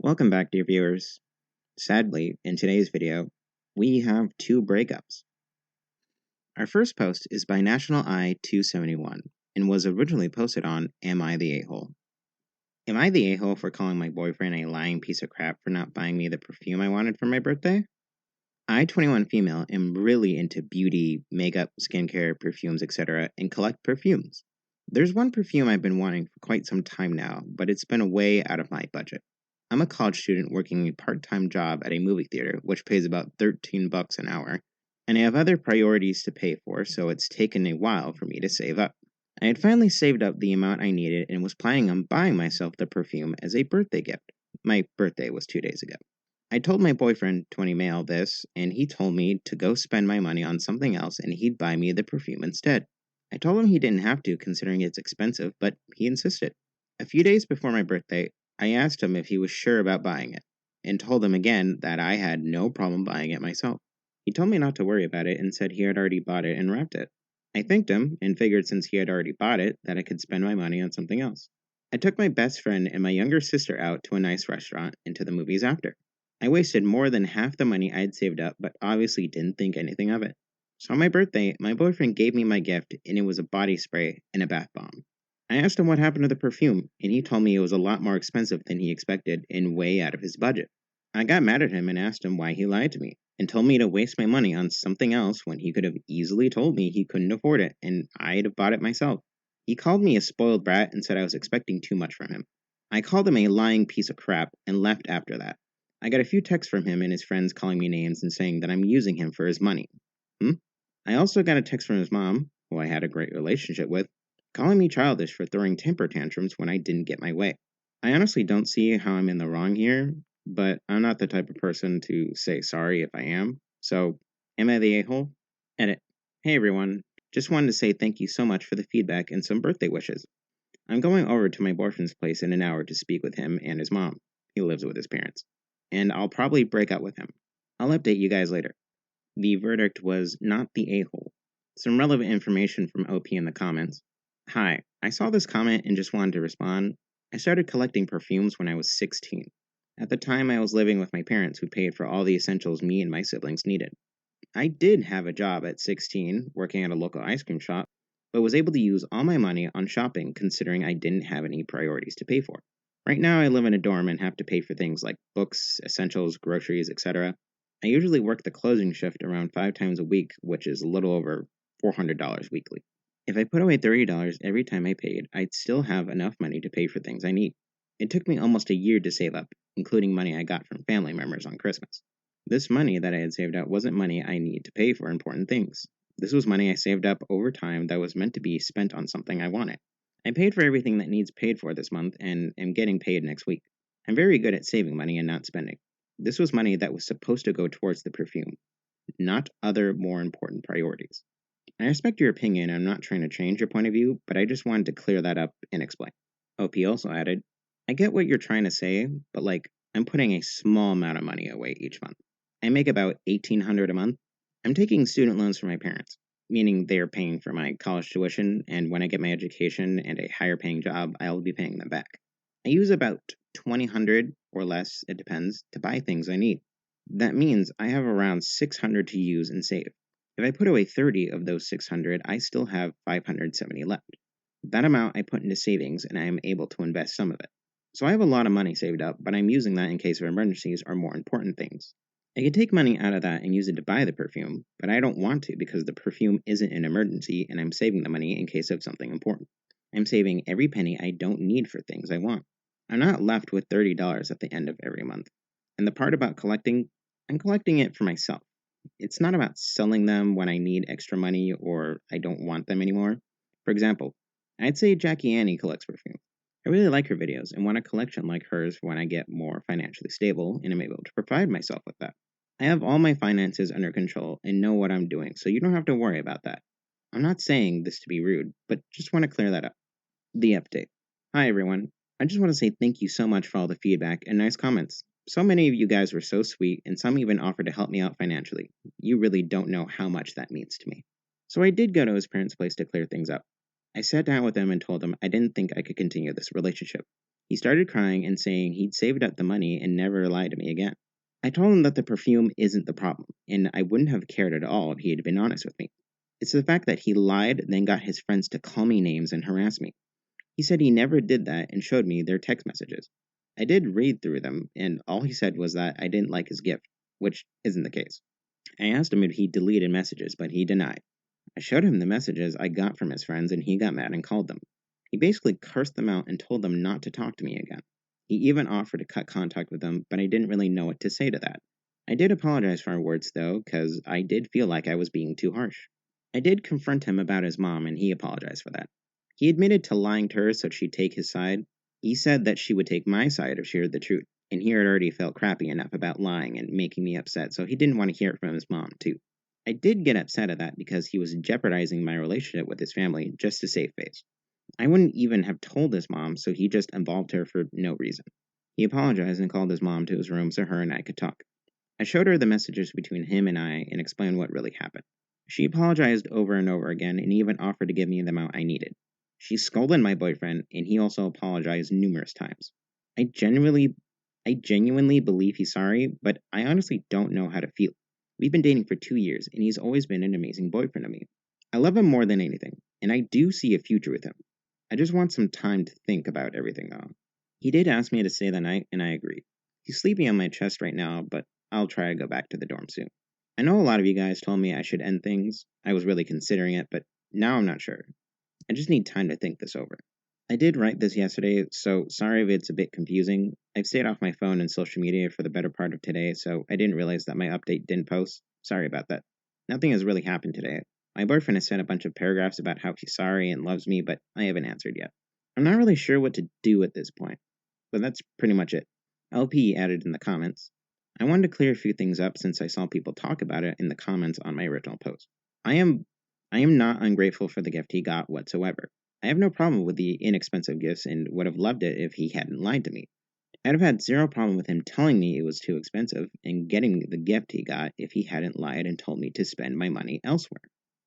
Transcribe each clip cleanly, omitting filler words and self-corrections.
Welcome back, dear viewers. Sadly, in today's video, we have two breakups. Our first post is by National I 271 and was originally posted on Am I the A-hole? Am I the a-hole for calling my boyfriend a lying piece of crap for not buying me the perfume I wanted for my birthday? I, 21 female, am really into beauty, makeup, skincare, perfumes, etc., and collect perfumes. There's one perfume I've been wanting for quite some time now, but it's been way out of my budget. I'm a college student working a part-time job at a movie theater, which pays about $13 an hour, and I have other priorities to pay for, so it's taken a while for me to save up. I had finally saved up the amount I needed and was planning on buying myself the perfume as a birthday gift. My birthday was 2 days ago. I told my boyfriend, 20 male, this, and he told me to go spend my money on something else and he'd buy me the perfume instead. I told him he didn't have to, considering it's expensive, but he insisted. A few days before my birthday, I asked him if he was sure about buying it, and told him again that I had no problem buying it myself. He told me not to worry about it and said he had already bought it and wrapped it. I thanked him and figured since he had already bought it that I could spend my money on something else. I took my best friend and my younger sister out to a nice restaurant and to the movies after. I wasted more than half the money I had saved up, but obviously didn't think anything of it. So on my birthday, my boyfriend gave me my gift, and it was a body spray and a bath bomb. I asked him what happened to the perfume, and he told me it was a lot more expensive than he expected and way out of his budget. I got mad at him and asked him why he lied to me, and told me to waste my money on something else when he could have easily told me he couldn't afford it and I'd have bought it myself. He called me a spoiled brat and said I was expecting too much from him. I called him a lying piece of crap and left after that. I got a few texts from him and his friends calling me names and saying that I'm using him for his money. I also got a text from his mom, who I had a great relationship with, calling me childish for throwing temper tantrums when I didn't get my way. I honestly don't see how I'm in the wrong here, but I'm not the type of person to say sorry if I am. So, am I the a-hole? Edit. Hey everyone, just wanted to say thank you so much for the feedback and some birthday wishes. I'm going over to my boyfriend's place in an hour to speak with him and his mom. He lives with his parents. And I'll probably break up with him. I'll update you guys later. The verdict was not the a-hole. Some relevant information from OP in the comments. Hi, I saw this comment and just wanted to respond. I started collecting perfumes when I was 16. At the time, I was living with my parents who paid for all the essentials me and my siblings needed. I did have a job at 16, working at a local ice cream shop, but was able to use all my money on shopping considering I didn't have any priorities to pay for. Right now, I live in a dorm and have to pay for things like books, essentials, groceries, etc. I usually work the closing shift around 5 times a week, which is a little over $400 weekly. If I put away $30 every time I paid, I'd still have enough money to pay for things I need. It took me almost a year to save up, including money I got from family members on Christmas. This money that I had saved up wasn't money I need to pay for important things. This was money I saved up over time that was meant to be spent on something I wanted. I paid for everything that needs paid for this month and am getting paid next week. I'm very good at saving money and not spending. This was money that was supposed to go towards the perfume, not other more important priorities. I respect your opinion and I'm not trying to change your point of view, but I just wanted to clear that up and explain. OP also added, I get what you're trying to say, but I'm putting a small amount of money away each month. I make about $1,800 a month. I'm taking student loans from my parents, meaning they're paying for my college tuition, and when I get my education and a higher paying job, I'll be paying them back. I use about $2,000 or less, it depends, to buy things I need. That means I have around $600 to use and save. If I put away 30 of those 600, I still have 570 left. That amount I put into savings and I am able to invest some of it. So I have a lot of money saved up, but I'm using that in case of emergencies or more important things. I could take money out of that and use it to buy the perfume, but I don't want to because the perfume isn't an emergency and I'm saving the money in case of something important. I'm saving every penny I don't need for things I want. I'm not left with $30 at the end of every month. And the part about collecting, I'm collecting it for myself. It's not about selling them when I need extra money or I don't want them anymore. For example, I'd say Jackie Annie collects perfume. I really like her videos and want a collection like hers when I get more financially stable and am able to provide myself with that. I have all my finances under control and know what I'm doing, so you don't have to worry about that. I'm not saying this to be rude, but just want to clear that up. The update. Hi everyone. I just want to say thank you so much for all the feedback and nice comments. So many of you guys were so sweet, and some even offered to help me out financially. You really don't know how much that means to me. So I did go to his parents' place to clear things up. I sat down with them and told them I didn't think I could continue this relationship. He started crying and saying he'd saved up the money and never lied to me again. I told him that the perfume isn't the problem, and I wouldn't have cared at all if he had been honest with me. It's the fact that he lied, then got his friends to call me names and harass me. He said he never did that and showed me their text messages. I did read through them, and all he said was that I didn't like his gift, which isn't the case. I asked him if he deleted messages, but he denied. I showed him the messages I got from his friends, and he got mad and called them. He basically cursed them out and told them not to talk to me again. He even offered to cut contact with them, but I didn't really know what to say to that. I did apologize for our words, though, because I did feel like I was being too harsh. I did confront him about his mom, and he apologized for that. He admitted to lying to her so she'd take his side. He said that she would take my side if she heard the truth, and he had already felt crappy enough about lying and making me upset, so he didn't want to hear it from his mom, too. I did get upset at that because he was jeopardizing my relationship with his family just to save face. I wouldn't even have told his mom, so he just involved her for no reason. He apologized and called his mom to his room so her and I could talk. I showed her the messages between him and I and explained what really happened. She apologized over and over again and even offered to give me the amount I needed. She scolded my boyfriend, and he also apologized numerous times. I genuinely believe he's sorry, but I honestly don't know how to feel. We've been dating for 2 years, and he's always been an amazing boyfriend to me. I love him more than anything, and I do see a future with him. I just want some time to think about everything, though. He did ask me to stay the night, and I agreed. He's sleeping on my chest right now, but I'll try to go back to the dorm soon. I know a lot of you guys told me I should end things. I was really considering it, but now I'm not sure. I just need time to think this over. I did write this yesterday, so sorry if it's a bit confusing. I've stayed off my phone and social media for the better part of today, so I didn't realize that my update didn't post. Sorry about that. Nothing has really happened today. My boyfriend has sent a bunch of paragraphs about how he's sorry and loves me, but I haven't answered yet. I'm not really sure what to do at this point, but that's pretty much it. LP added in the comments, I wanted to clear a few things up since I saw people talk about it in the comments on my original post. I am not ungrateful for the gift he got whatsoever. I have no problem with the inexpensive gifts and would have loved it if he hadn't lied to me. I'd have had zero problem with him telling me it was too expensive and getting the gift he got if he hadn't lied and told me to spend my money elsewhere.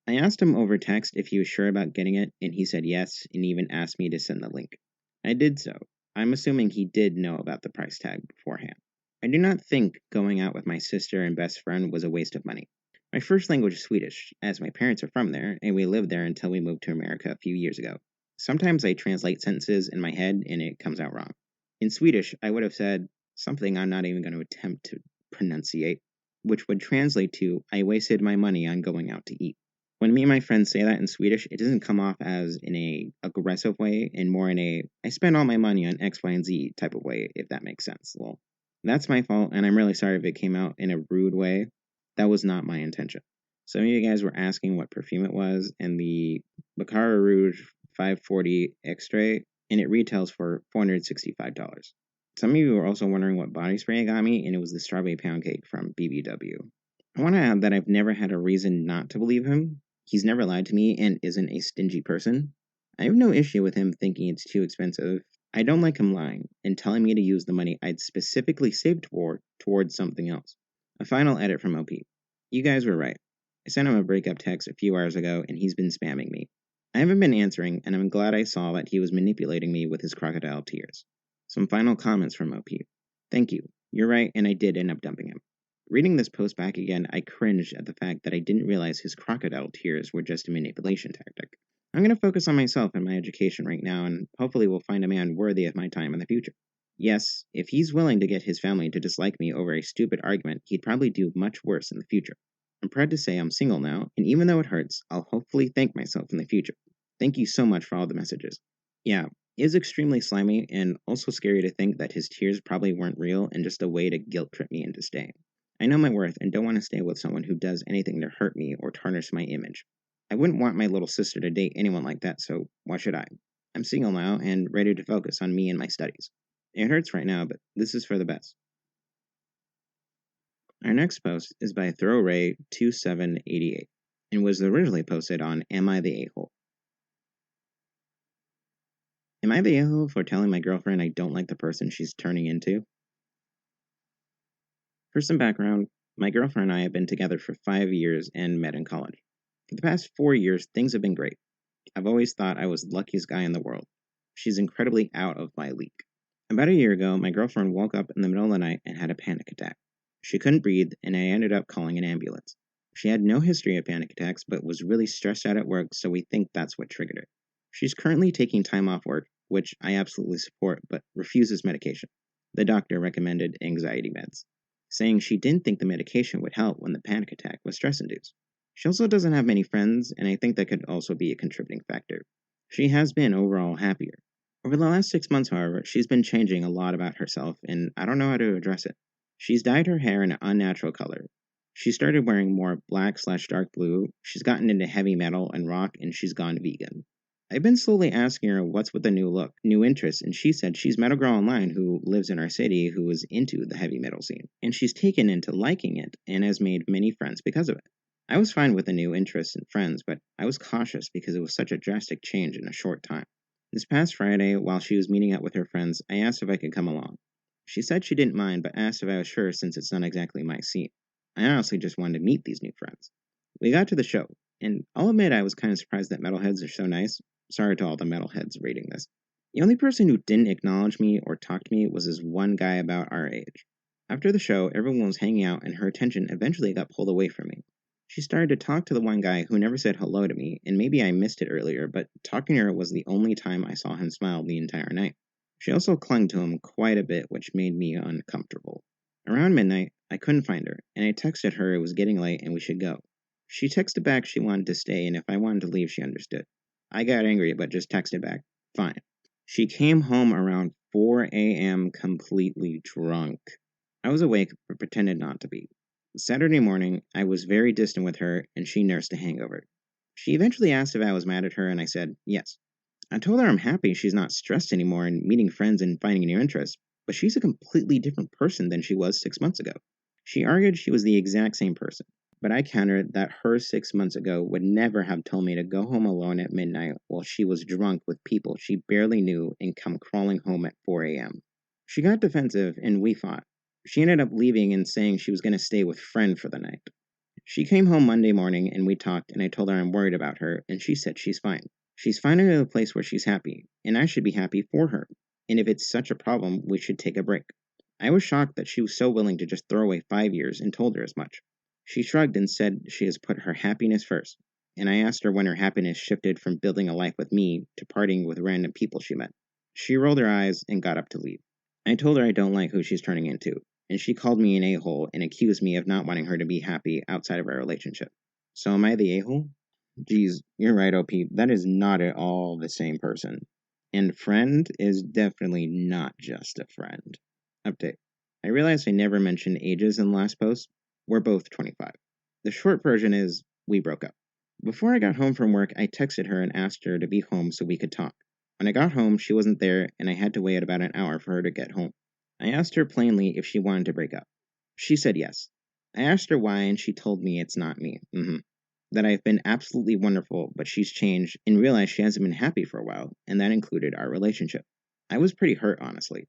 I asked him over text if he was sure about getting it, and he said yes and even asked me to send the link. I did so. I'm assuming he did know about the price tag beforehand. I do not think going out with my sister and best friend was a waste of money. My first language is Swedish, as my parents are from there, and we lived there until we moved to America a few years ago. Sometimes I translate sentences in my head and it comes out wrong. In Swedish, I would have said something I'm not even going to attempt to pronunciate, which would translate to, I wasted my money on going out to eat. When me and my friends say that in Swedish, it doesn't come off as in a aggressive way and more in a, I spent all my money on X, Y, and Z type of way, if that makes sense. Well, that's my fault, and I'm really sorry if it came out in a rude way. That was not my intention. Some of you guys were asking what perfume it was, and the Baccarat Rouge 540 Extrait, and it retails for $465. Some of you were also wondering what body spray it got me, and it was the Strawberry Pound Cake from BBW. I want to add that I've never had a reason not to believe him. He's never lied to me and isn't a stingy person. I have no issue with him thinking it's too expensive. I don't like him lying and telling me to use the money I'd specifically saved towards something else. A final edit from OP. You guys were right. I sent him a breakup text a few hours ago and he's been spamming me. I haven't been answering, and I'm glad I saw that he was manipulating me with his crocodile tears. Some final comments from OP. Thank you. You're right, and I did end up dumping him. Reading this post back again, I cringed at the fact that I didn't realize his crocodile tears were just a manipulation tactic. I'm going to focus on myself and my education right now, and hopefully will find a man worthy of my time in the future. Yes, if he's willing to get his family to dislike me over a stupid argument, he'd probably do much worse in the future. I'm proud to say I'm single now, and even though it hurts, I'll hopefully thank myself in the future. Thank you so much for all the messages. Yeah, it is extremely slimy, and also scary to think that his tears probably weren't real and just a way to guilt trip me into staying. I know my worth and don't want to stay with someone who does anything to hurt me or tarnish my image. I wouldn't want my little sister to date anyone like that, so why should I? I'm single now and ready to focus on me and my studies. It hurts right now, but this is for the best. Our next post is by ThrowRay2788 and was originally posted on Am I the A-Hole? Am I the a-hole for telling my girlfriend I don't like the person she's turning into? For some background, my girlfriend and I have been together for 5 years and met in college. For the past 4 years, things have been great. I've always thought I was the luckiest guy in the world. She's incredibly out of my league. About a year ago, my girlfriend woke up in the middle of the night and had a panic attack. She couldn't breathe, and I ended up calling an ambulance. She had no history of panic attacks, but was really stressed out at work, so we think that's what triggered it. She's currently taking time off work, which I absolutely support, but refuses medication. The doctor recommended anxiety meds, saying she didn't think the medication would help when the panic attack was stress-induced. She also doesn't have many friends, and I think that could also be a contributing factor. She has been overall happier. Over the last 6 months, however, she's been changing a lot about herself, and I don't know how to address it. She's dyed her hair an unnatural color. She started wearing more black/dark blue, she's gotten into heavy metal and rock, and she's gone vegan. I've been slowly asking her what's with the new look, new interests, and she said she's met a girl online who lives in our city who is into the heavy metal scene, and she's taken into liking it and has made many friends because of it. I was fine with the new interests and friends, but I was cautious because it was such a drastic change in a short time. This past Friday, while she was meeting up with her friends, I asked if I could come along. She said she didn't mind, but asked if I was sure since it's not exactly my scene. I honestly just wanted to meet these new friends. We got to the show, and I'll admit I was kind of surprised that metalheads are so nice. Sorry to all the metalheads reading this. The only person who didn't acknowledge me or talk to me was this one guy about our age. After the show, everyone was hanging out, and her attention eventually got pulled away from me. She started to talk to the one guy who never said hello to me, and maybe I missed it earlier, but talking to her was the only time I saw him smile the entire night. She also clung to him quite a bit, which made me uncomfortable. Around midnight, I couldn't find her, and I texted her it was getting late and we should go. She texted back she wanted to stay, and if I wanted to leave, she understood. I got angry, but just texted back, fine. She came home around 4 a.m. completely drunk. I was awake, but pretended not to be. Saturday morning, I was very distant with her, and she nursed a hangover. She eventually asked if I was mad at her, and I said yes. I told her I'm happy she's not stressed anymore and meeting friends and finding new interests, but she's a completely different person than she was 6 months ago. She argued she was the exact same person, but I countered that her 6 months ago would never have told me to go home alone at midnight while she was drunk with people she barely knew and come crawling home at 4 a.m. She got defensive, and we fought. She ended up leaving and saying she was going to stay with friend for the night. She came home Monday morning and we talked, and I told her I'm worried about her, and she said she's fine. She's finally in a place where she's happy, and I should be happy for her. And if it's such a problem, we should take a break. I was shocked that she was so willing to just throw away 5 years and told her as much. She shrugged and said she has put her happiness first, and I asked her when her happiness shifted from building a life with me to partying with random people she met. She rolled her eyes and got up to leave. I told her I don't like who she's turning into, and she called me an a-hole and accused me of not wanting her to be happy outside of our relationship. So am I the a-hole? Geez, you're right, OP. That is not at all the same person. And friend is definitely not just a friend. Update. I realized I never mentioned ages in the last post. We're both 25. The short version is we broke up. Before I got home from work, I texted her and asked her to be home so we could talk. When I got home, she wasn't there, and I had to wait about an hour for her to get home. I asked her plainly if she wanted to break up. She said yes. I asked her why, and she told me it's not me. That I've been absolutely wonderful, but she's changed and realized she hasn't been happy for a while, and that included our relationship. I was pretty hurt, honestly.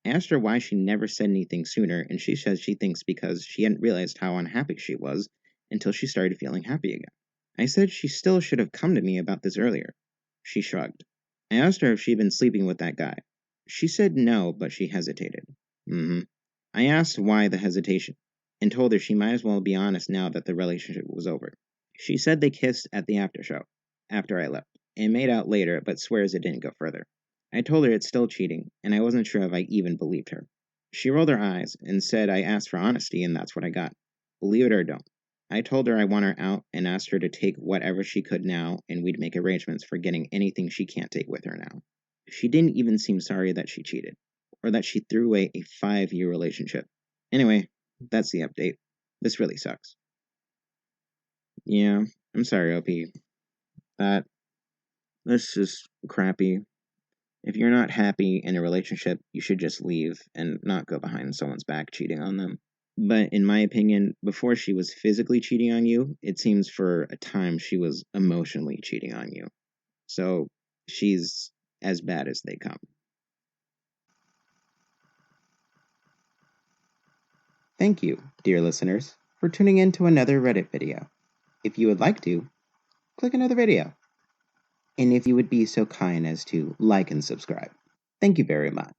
I asked her why she never said anything sooner, and she says she thinks because she hadn't realized how unhappy she was until she started feeling happy again. I said she still should have come to me about this earlier. She shrugged. I asked her if she'd been sleeping with that guy. She said no, but she hesitated. I asked why the hesitation, and told her she might as well be honest now that the relationship was over. She said they kissed at the after show, after I left, and made out later, but swears it didn't go further. I told her it's still cheating, and I wasn't sure if I even believed her. She rolled her eyes and said I asked for honesty, and that's what I got. Believe it or don't. I told her I want her out and asked her to take whatever she could now, and we'd make arrangements for getting anything she can't take with her now. She didn't even seem sorry that she cheated, or that she threw away a 5-year relationship. Anyway, that's the update. This really sucks. Yeah, I'm sorry, OP. That's just crappy. If you're not happy in a relationship, you should just leave and not go behind someone's back cheating on them. But in my opinion, before she was physically cheating on you, it seems for a time she was emotionally cheating on you. So she's as bad as they come. Thank you, dear listeners, for tuning in to another Reddit video. If you would like to, click another video. And if you would be so kind as to like and subscribe. Thank you very much.